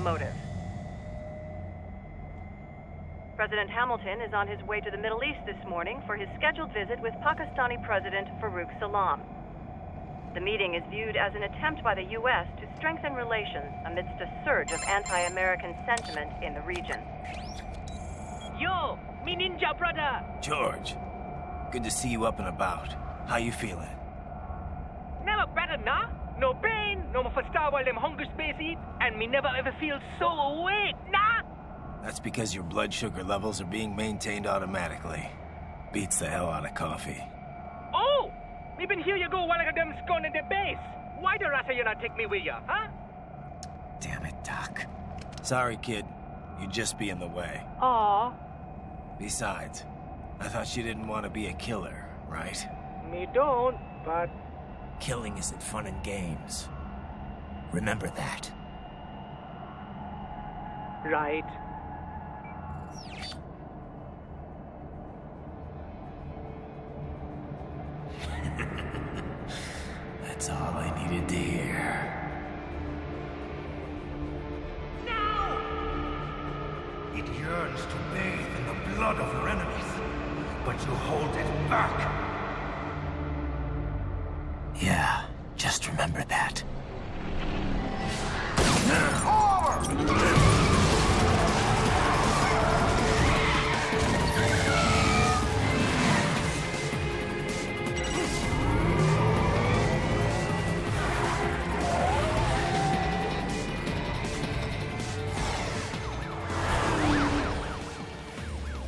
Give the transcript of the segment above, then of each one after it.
motive. President Hamilton is on his way to the Middle East this morning for his scheduled visit with Pakistani President Farouk Salam. The meeting is viewed as an attempt by the U.S. to strengthen relations amidst a surge of anti-American sentiment in the region. Yo, me ninja brother! George, good to see you up and about. How you feeling? Never better, nah? No pain, no more star while them hunger space eat, and me never ever feel so awake, nah? That's because your blood sugar levels are being maintained automatically. Beats the hell out of coffee. Oh! Me been here you go while I got them scone in the base. Why the rasta you not take me with ya, huh? Damn it, Doc. Sorry, kid. You'd just be in the way. Aw. Besides, I thought you didn't want to be a killer, right? Me don't, but... Killing isn't fun and games. Remember that. Right. That's all I needed to hear. No! It yearns to bathe in the blood of your enemies, but you hold it back. Yeah, just remember that.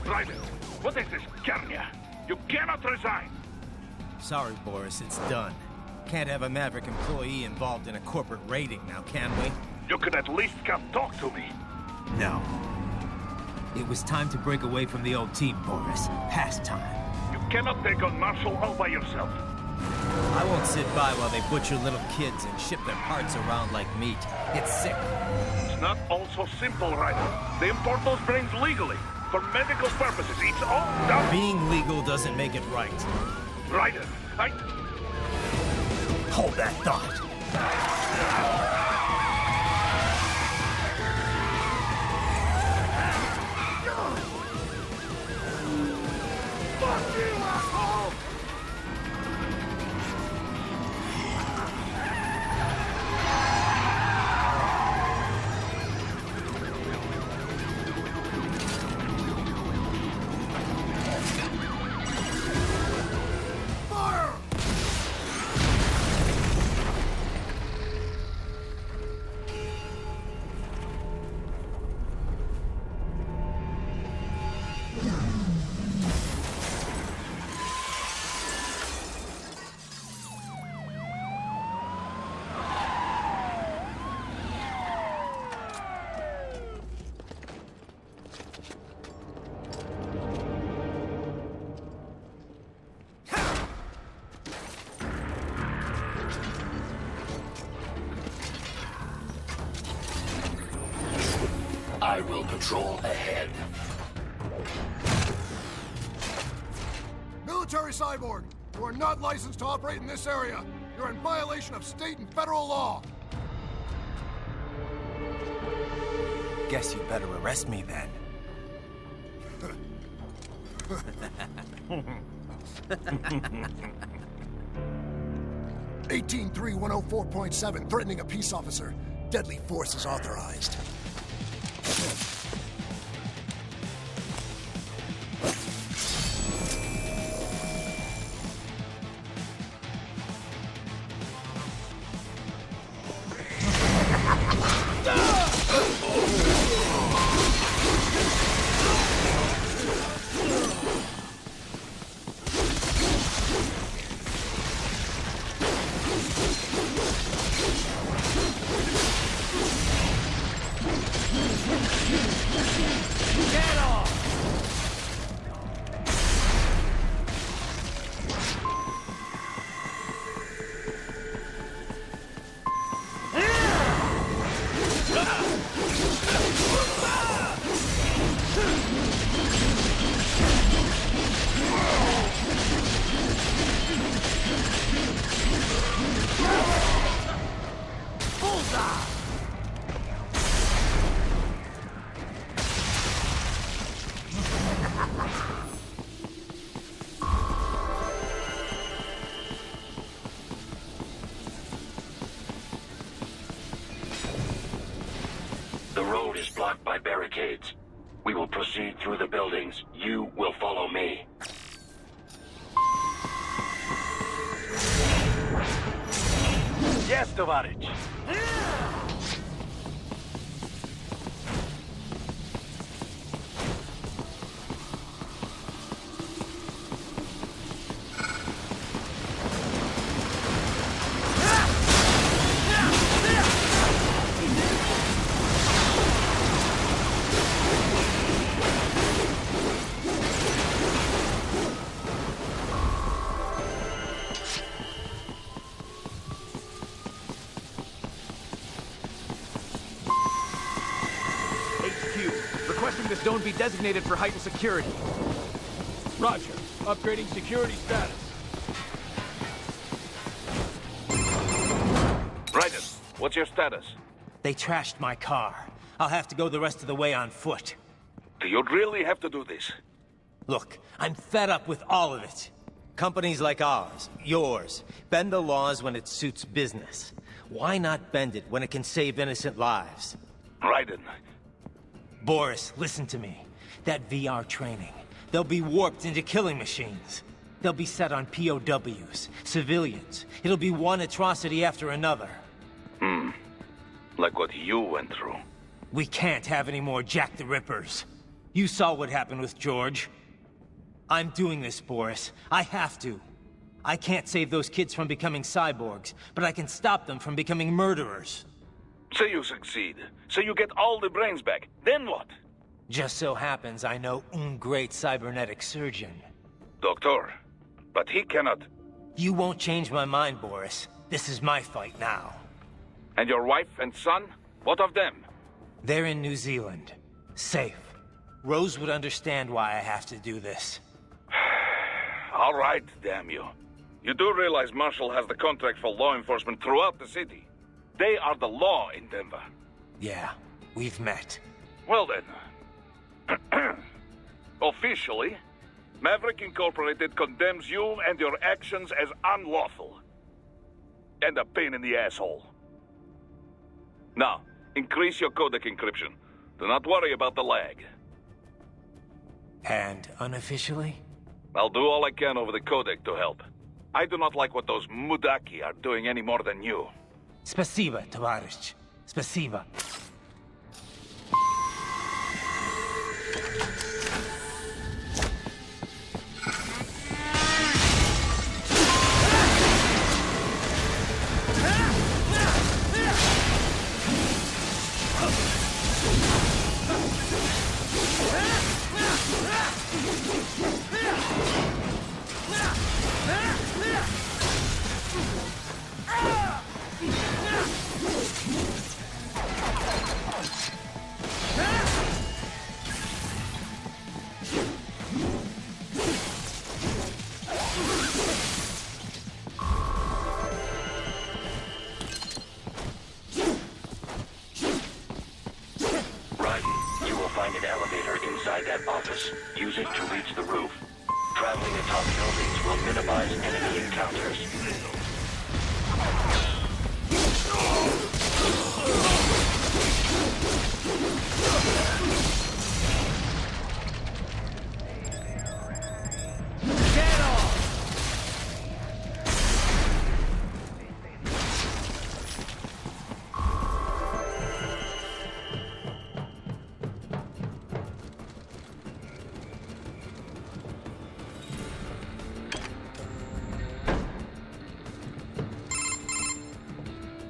Raiden, what is this, Kernia? You cannot resign. Sorry, Boris, it's done. Can't have a Maverick employee involved in a corporate raiding now, can we? You could at least come talk to me. No. It was time to break away from the old team, Boris. Past time. You cannot take on Marshall all by yourself. I won't sit by while they butcher little kids and ship their parts around like meat. It's sick. It's not all so simple, Raiden. They import those brains legally. For medical purposes, it's all done. Being legal doesn't make it right. Raiden, Hold that thought. Fuck you, asshole! I will patrol ahead. Military cyborg, you are not licensed to operate in this area. You're in violation of state and federal law. Guess you better arrest me then. 183-104.7, threatening a peace officer. Deadly force is authorized. barricades. We will proceed through the buildings. You will follow me. Yes, Tovarich. This zone be designated for heightened security. Roger. Upgrading security status. Raiden, what's your status? They trashed my car. I'll have to go the rest of the way on foot. Do you really have to do this? Look, I'm fed up with all of it. Companies like ours, yours, bend the laws when it suits business. Why not bend it when it can save innocent lives? Raiden. Boris, listen to me. That VR training, they'll be warped into killing machines. They'll be set on POWs, civilians. It'll be one atrocity after another. Like what you went through. We can't have any more Jack the Rippers. You saw what happened with George. I'm doing this, Boris. I have to. I can't save those kids from becoming cyborgs, but I can stop them from becoming murderers. Say you succeed. Say you get all the brains back. Then what? Just so happens I know un great cybernetic surgeon. Doctor. But he cannot... You won't change my mind, Boris. This is my fight now. And your wife and son? What of them? They're in New Zealand. Safe. Rose would understand why I have to do this. All right, damn you. You do realize Marshall has the contract for law enforcement throughout the city. They are the law in Denver. Yeah, we've met. Well then. Officially, Maverick Incorporated condemns you and your actions as unlawful. And a pain in the asshole. Now, increase your codec encryption. Do not worry about the lag. And unofficially? I'll do all I can over the codec to help. I do not like what those Mudaki are doing any more than you. Спасибо, товарищ. Спасибо. Use it to reach the roof. Traveling atop buildings will minimize enemy encounters.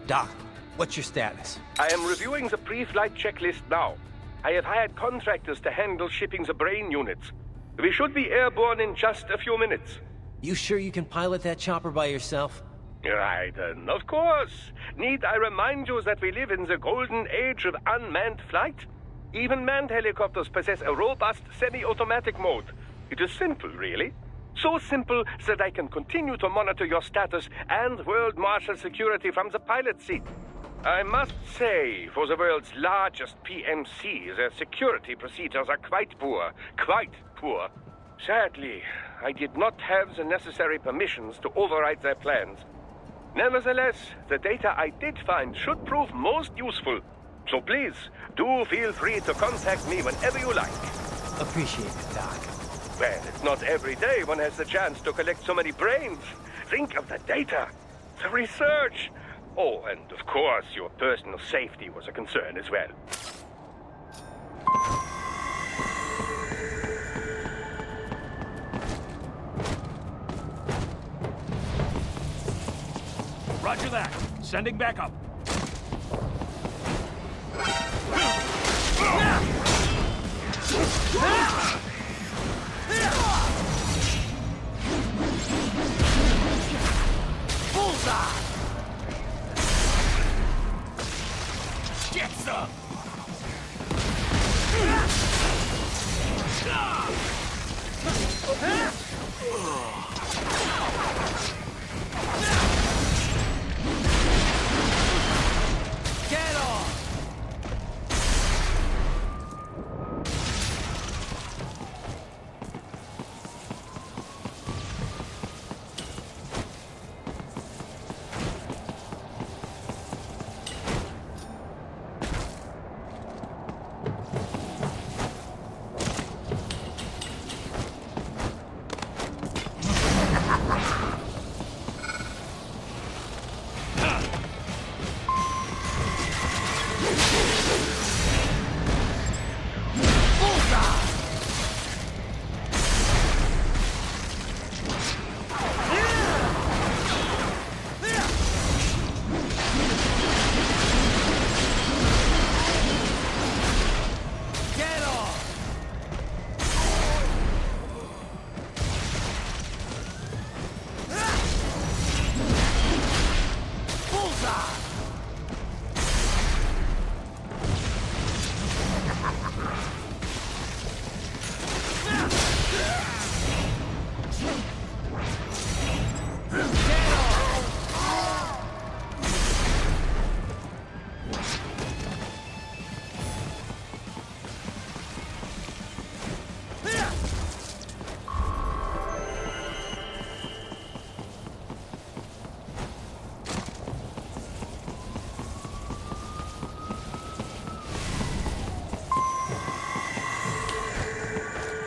Doc, what's your status? I am reviewing the pre-flight checklist now. I have hired contractors to handle shipping the brain units. We should be airborne in just a few minutes. You sure you can pilot that chopper by yourself? Right, of course. Need I remind you that we live in the golden age of unmanned flight? Even manned helicopters possess a robust semi-automatic mode. It is simple, really. So simple that I can continue to monitor your status and world marshal security from the pilot seat. I must say, for the world's largest PMC, their security procedures are quite poor. Quite poor. Sadly, I did not have the necessary permissions to override their plans. Nevertheless, the data I did find should prove most useful. So please, do feel free to contact me whenever you like. Appreciate it, Doc. Well, it's not every day one has the chance to collect so many brains. Think of the data, the research. Oh, and of course, your personal safety was a concern as well. Roger that. Sending backup. Bullseye! Get some! Get on!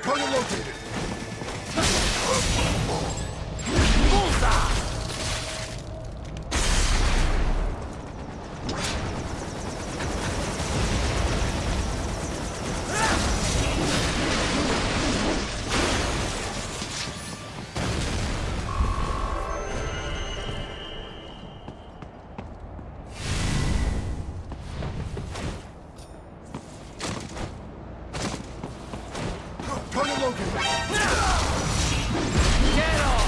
Target located. Target located. Get on!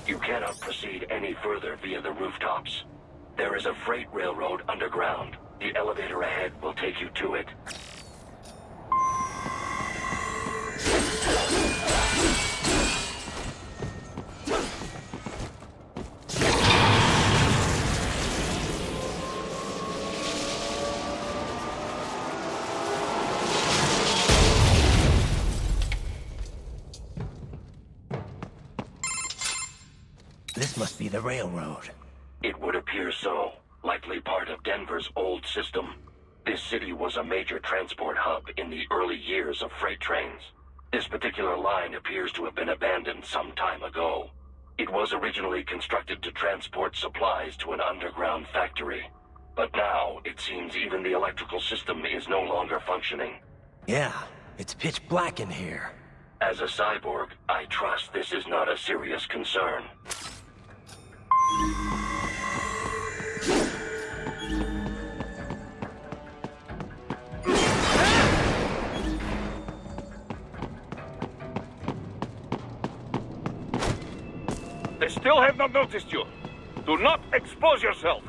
You cannot proceed any further via the rooftops. There is a freight railroad underground. The elevator ahead will take you to it. This must be the railroad. It would appear so. Likely part of Denver's old system. This city was a major transport hub in the early years of freight trains. This particular line appears to have been abandoned some time ago. It was originally constructed to transport supplies to an underground factory. But now, it seems even the electrical system is no longer functioning. Yeah, it's pitch black in here. As a cyborg, I trust this is not a serious concern. They still have not noticed you. Do not expose yourself.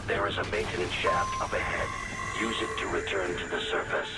There is a maintenance shaft up ahead. Use it to return to the surface.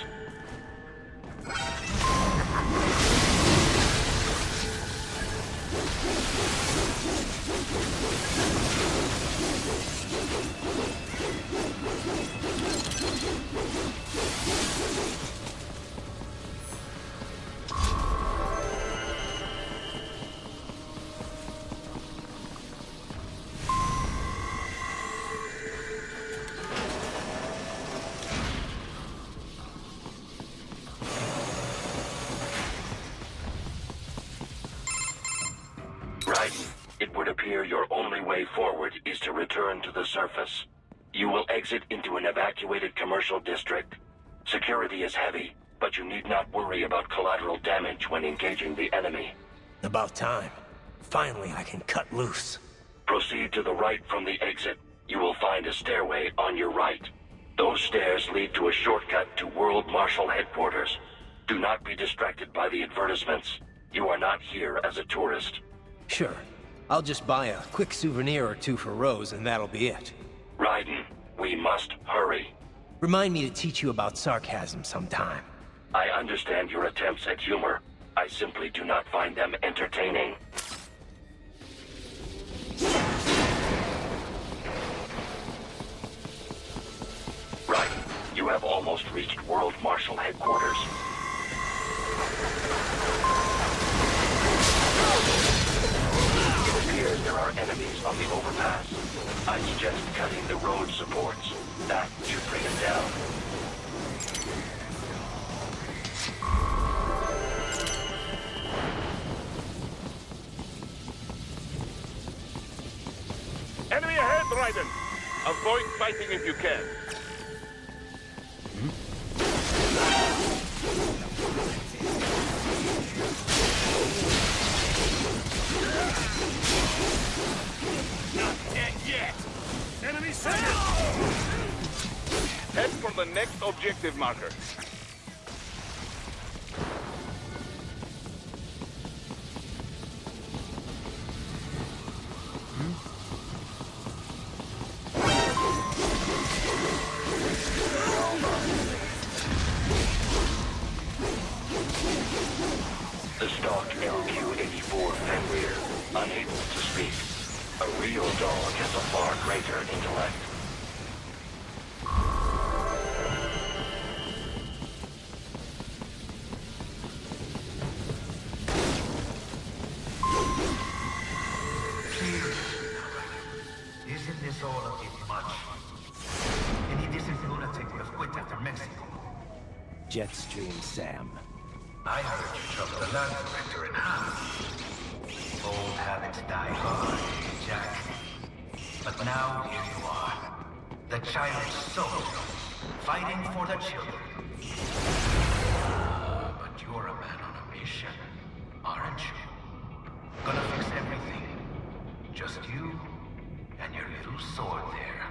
It would appear your only way forward is to return to the surface. You will exit into an evacuated commercial district. Security is heavy, but you need not worry about collateral damage when engaging the enemy. About time. Finally, I can cut loose. Proceed to the right from the exit. You will find a stairway on your right. Those stairs lead to a shortcut to World Marshal Headquarters. Do not be distracted by the advertisements. You are not here as a tourist. Sure. I'll just buy a quick souvenir or two for Rose, and that'll be it. Raiden, we must hurry. Remind me to teach you about sarcasm sometime. I understand your attempts at humor. I simply do not find them entertaining. Raiden, you have almost reached World Marshal Headquarters. It appears there are enemies on the overpass. I suggest cutting the road supports. That should bring it down. Enemy ahead, Raiden! Avoid fighting if you can. Not dead yet! Enemy sighted! Head for the next objective marker. The stock LQ-84 Fenrir, unable to speak. A real dog has a far greater intellect. Isn't this all a bit much? Any decent lunatic would have quit after Mexico. Jetstream, Sam. I heard you chopped the land director in half. Old habits die hard, Jack. But now here you are. The child's soul, fighting for the children. But you're a man on a mission, aren't you? Gonna fix everything. Just you and your little sword there.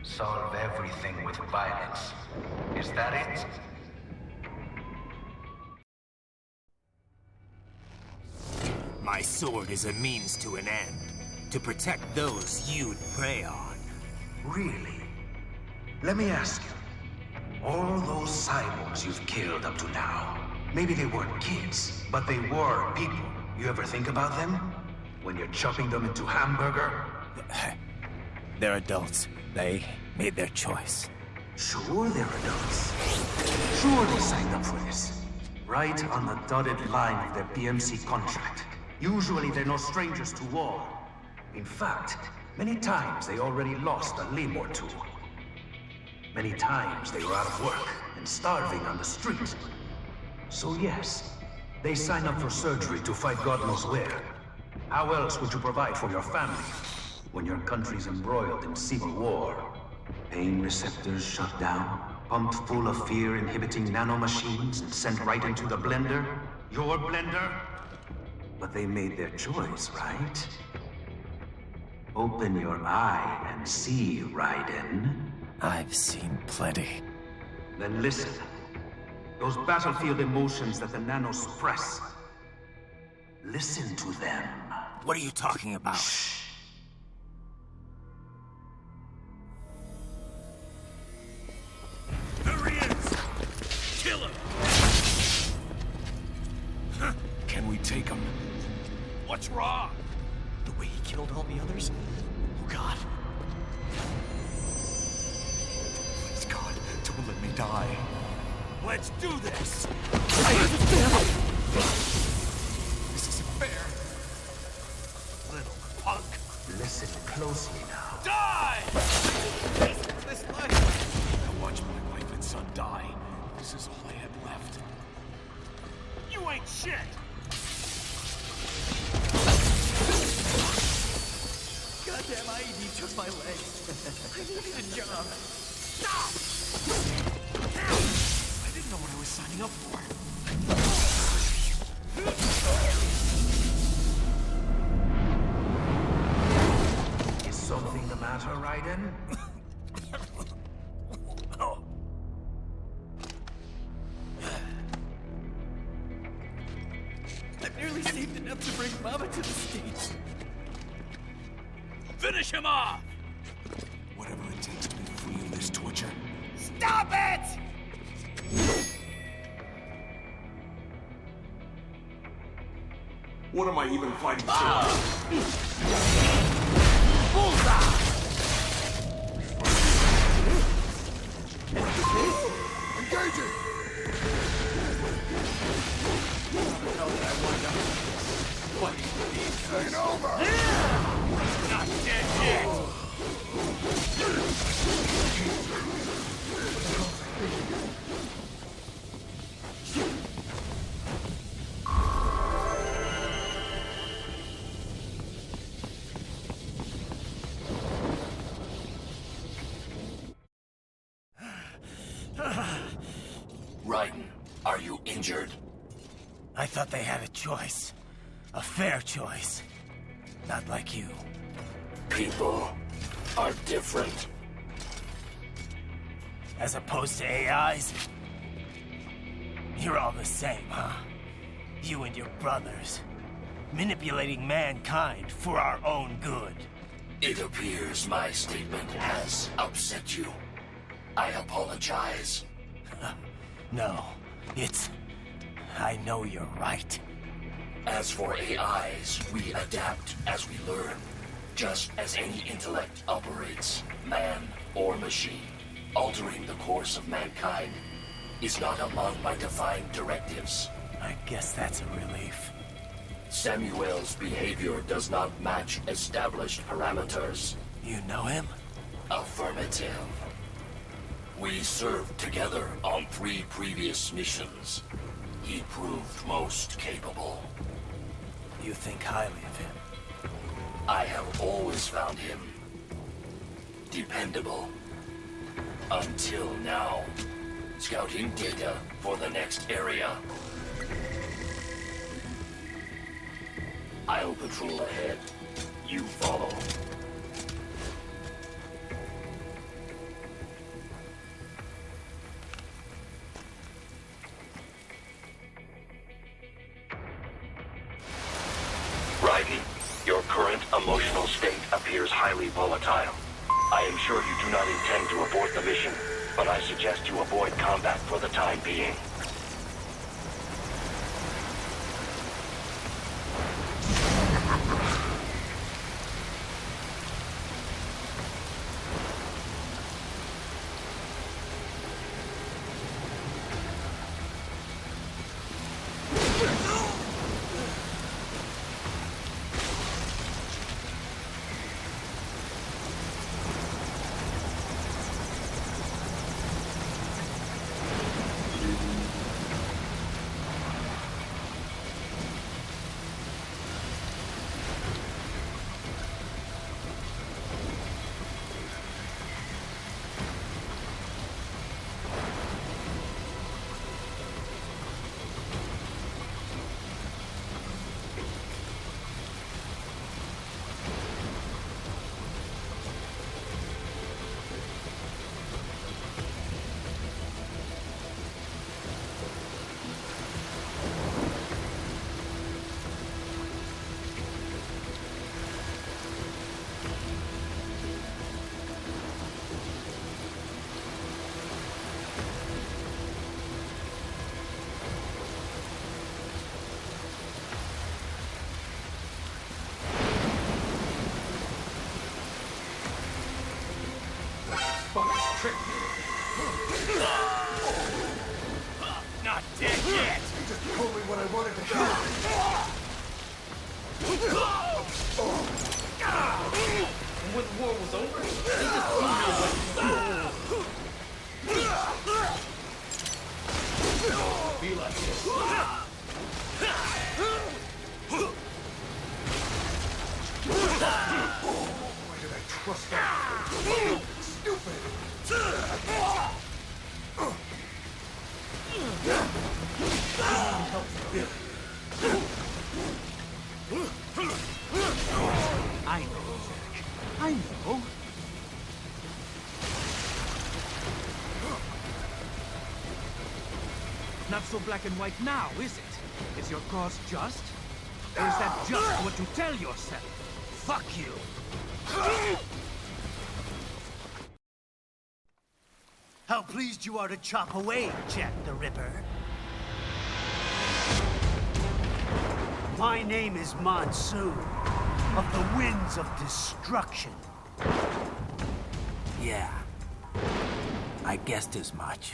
Solve everything with violence. Is that it? My My sword is a means to an end. To protect those you'd prey on. Really? Let me ask you. All those cyborgs you've killed up to now, maybe they weren't kids, but they were people. You ever think about them? When you're chopping them into hamburger? They're adults. They made their choice. Sure they're adults. Sure they signed up for this. Right on the dotted line of their PMC contract. Usually they're no strangers to war. In fact, many times they already lost a limb or two. Many times they were out of work and starving on the street. So yes, they sign up for surgery to fight God knows where. How else would you provide for your family when your country's embroiled in civil war? Pain receptors shut down, pumped full of fear-inhibiting nanomachines and sent right into the blender? Your blender? But they made their choice, right? Open your eye and see, Raiden. I've seen plenty. Then listen. Those battlefield emotions that the nanos suppress. Listen to them. What are you talking about? Shh. There he is! Kill him! Can we take him? What's wrong? The way he killed all the others? Oh, God. Please, God, don't let me die. Let's do this! This isn't fair. Little punk! Listen closely now. Die! This life. I watched my wife and son die. This is all I had left. You ain't shit! Goddamn IED took my leg. I needed a job. Stop! I didn't know what I was signing up for. Is something the matter, Raiden? I've nearly saved enough to bring Mama to the stage. Finish him off! Whatever it takes to be free of this torture. Stop it! What am I even fighting for? Bullseye! Engaging! Ain't over! Not dead yet! Raiden, are you injured? I thought they had a choice. A fair choice. Not like you. People are different. As opposed to AIs? You're all the same, huh? You and your brothers. Manipulating mankind for our own good. It appears my statement has upset you. I apologize. No, it's... I know you're right. As for AIs, we adapt as we learn. Just as any intellect operates, man or machine. Altering the course of mankind is not among my defined directives. I guess that's a relief. Samuel's behavior does not match established parameters. You know him? Affirmative. We served together on 3 previous missions. He proved most capable. You think highly of him? I have always found him dependable. Until now. Scouting data for the next area. I'll patrol ahead. You follow. Your current emotional state appears highly volatile. I am sure you do not intend to abort the mission, but I suggest you avoid combat for the time being. Not dead yet! You just told me what I wanted to hear. And when the war was over, they just threw me away. Be like this. Why did I trust that? Stupid! I know, Jack. I know. Not so black and white now, is it? Is your cause just? Or is that just what you tell yourself? Fuck you! How pleased you are to chop away, Jack the Ripper. My name is Monsoon, of the Winds of Destruction. Yeah, I guessed as much.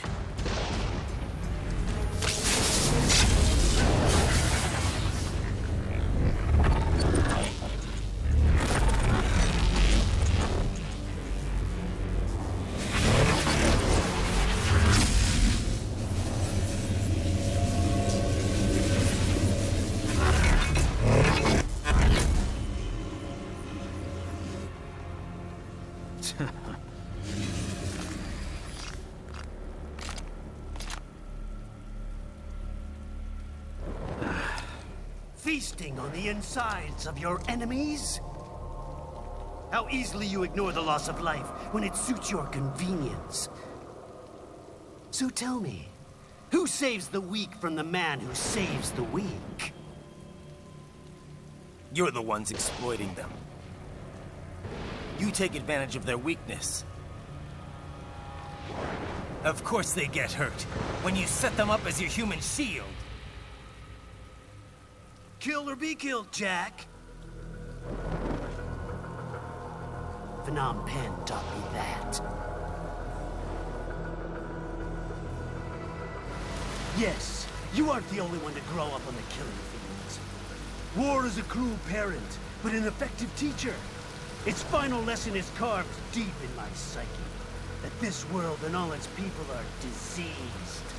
Feasting on the insides of your enemies? How easily you ignore the loss of life when it suits your convenience. So tell me, who saves the weak from the man who saves the weak? You're the ones exploiting them. You take advantage of their weakness. Of course they get hurt when you set them up as your human shield. Kill or be killed, Jack. Phnom Penh taught me that. Yes, you aren't the only one to grow up on the killing fields. War is a cruel parent, but an effective teacher. Its final lesson is carved deep in my psyche. That this world and all its people are diseased.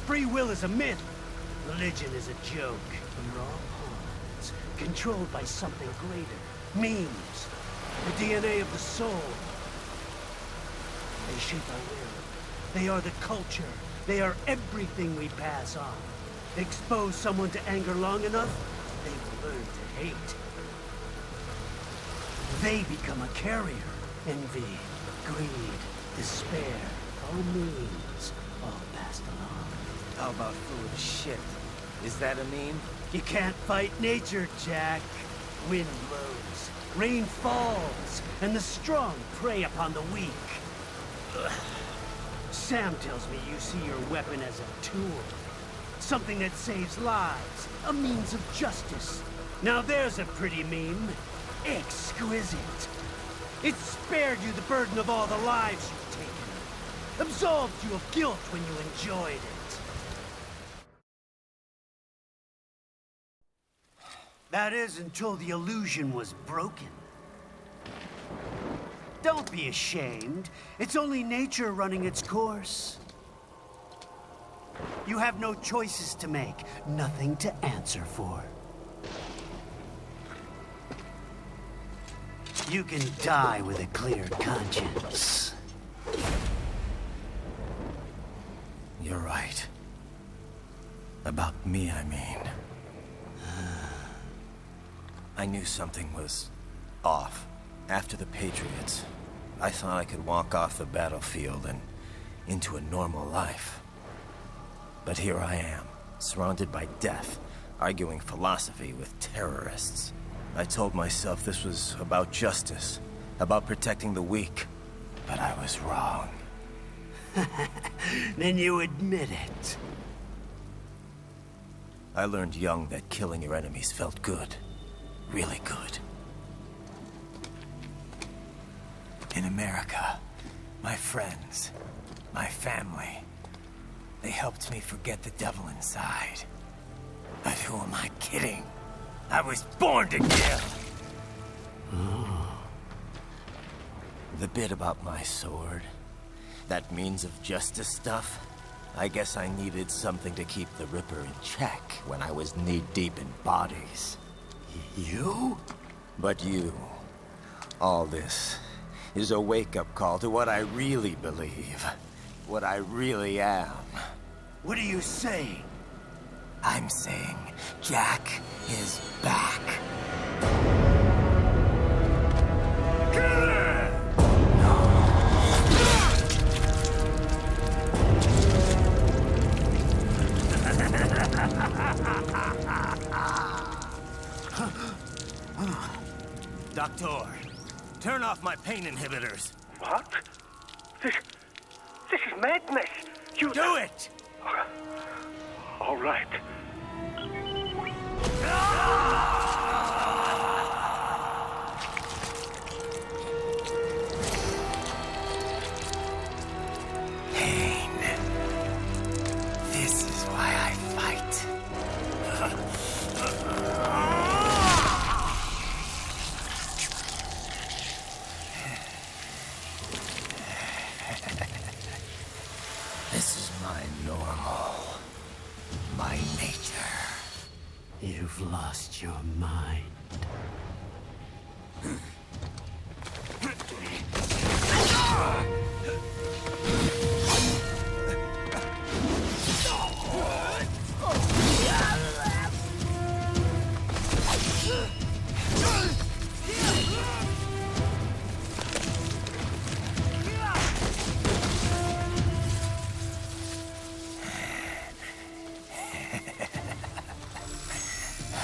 Free will is a myth. Religion is a joke. We're all pawns, controlled by something greater. Memes. The DNA of the soul. They shape our will. They are the culture. They are everything we pass on. Expose someone to anger long enough, they will learn to hate. They become a carrier. Envy, greed, despair, all memes, all passed along. How about full of shit? Is that a meme? You can't fight nature, Jack. wind blows, rain falls, and the strong prey upon the weak. Ugh. Sam tells me you see your weapon as a tool. Something that saves lives, a means of justice. Now there's a pretty meme. Exquisite. It spared you the burden of all the lives you've taken. Absolved you of guilt when you enjoyed it. That is until the illusion was broken. Don't be ashamed. It's only nature running its course. You have no choices to make, nothing to answer for. You can die with a clear conscience. You're right. About me, I mean. I knew something was off. After the Patriots, I thought I could walk off the battlefield and into a normal life. But here I am, surrounded by death, arguing philosophy with terrorists. I told myself this was about justice, about protecting the weak. But I was wrong. Then you admit it. I learned young that killing your enemies felt good. Really good. In America, my friends, my family, they helped me forget the devil inside. But who am I kidding? I was born to kill! The bit about my sword, that means of justice stuff, I guess I needed something to keep the Ripper in check when I was knee-deep in bodies. You? But you, all this, is a wake-up call to what I really believe. What I really am. What are you saying? I'm saying Jack is back. Doctor, turn off my pain inhibitors. What? This is madness. You do it! All right. Pain. This is why I fight. This is my normal. My nature. You've lost your mind.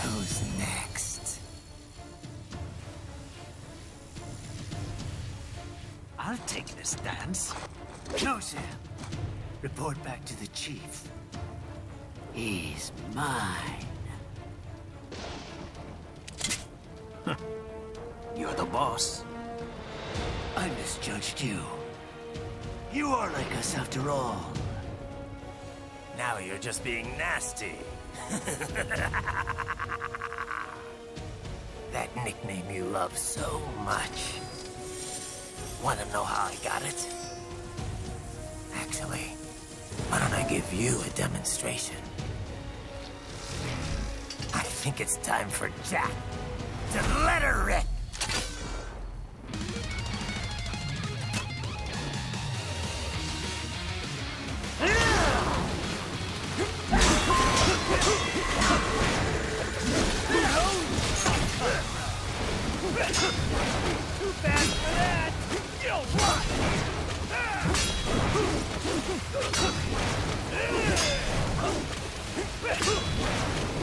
Who's next? I'll take this dance. No, Sam. Report back to the chief. He's mine. You're the boss. I misjudged you. You are like us after all. Now you're just being nasty. That nickname you love so much. Want to know how I got it? Actually, why don't I give you a demonstration? I think it's time for Jack to let her rip. Too fast for that! You'll rot!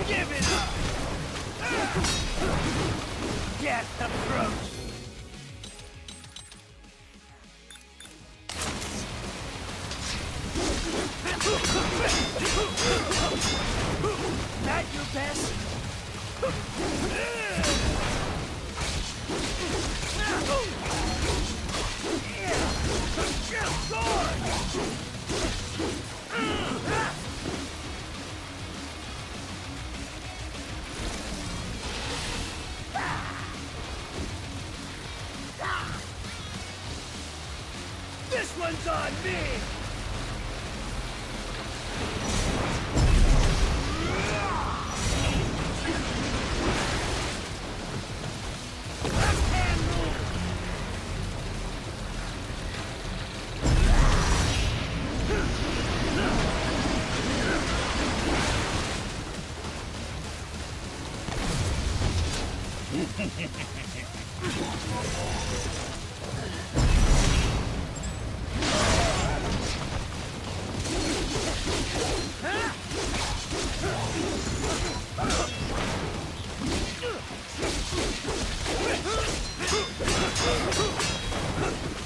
Give it up! Death approaches! That your best? This one's on me!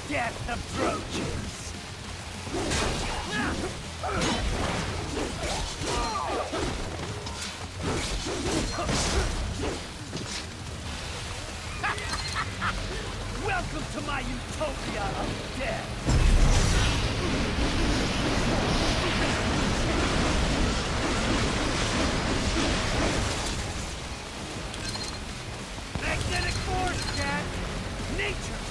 Death approaches! Welcome to my utopia of death! Magnetic force, Jack! Nature!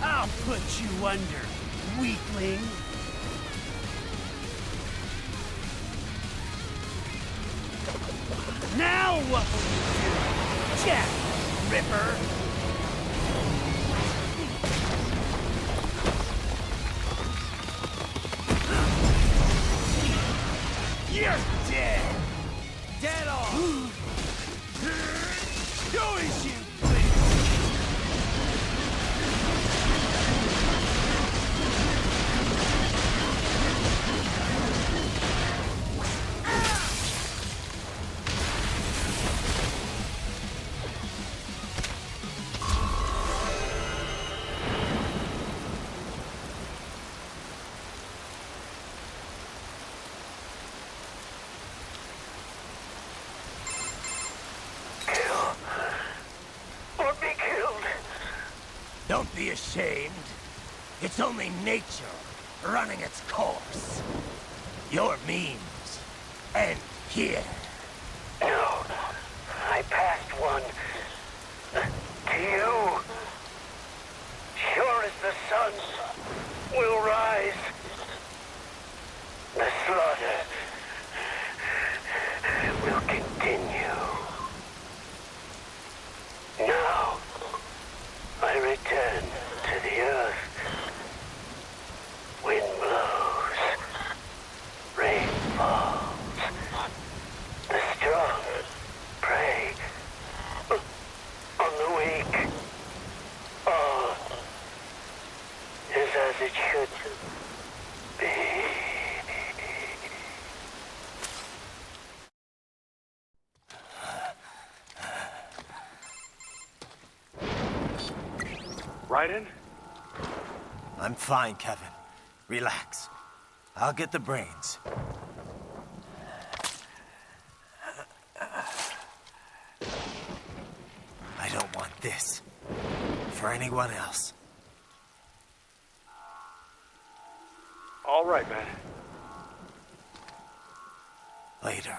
I'll put you under, weakling. Now what will you do? Jack Ripper! You're dead! Dead on! Go as you please! Don't be ashamed. It's only nature running its course. Your means end here. No, I passed one. To you. Sure as the sun will rise. The slaughter will continue. Now, I return to the earth. Wind blows. Rain falls. The strong prey on the weak. All is as it should be. Raiden? I'm fine, Kevin. Relax. I'll get the brains. I don't want this. For anyone else. All right, man. Later.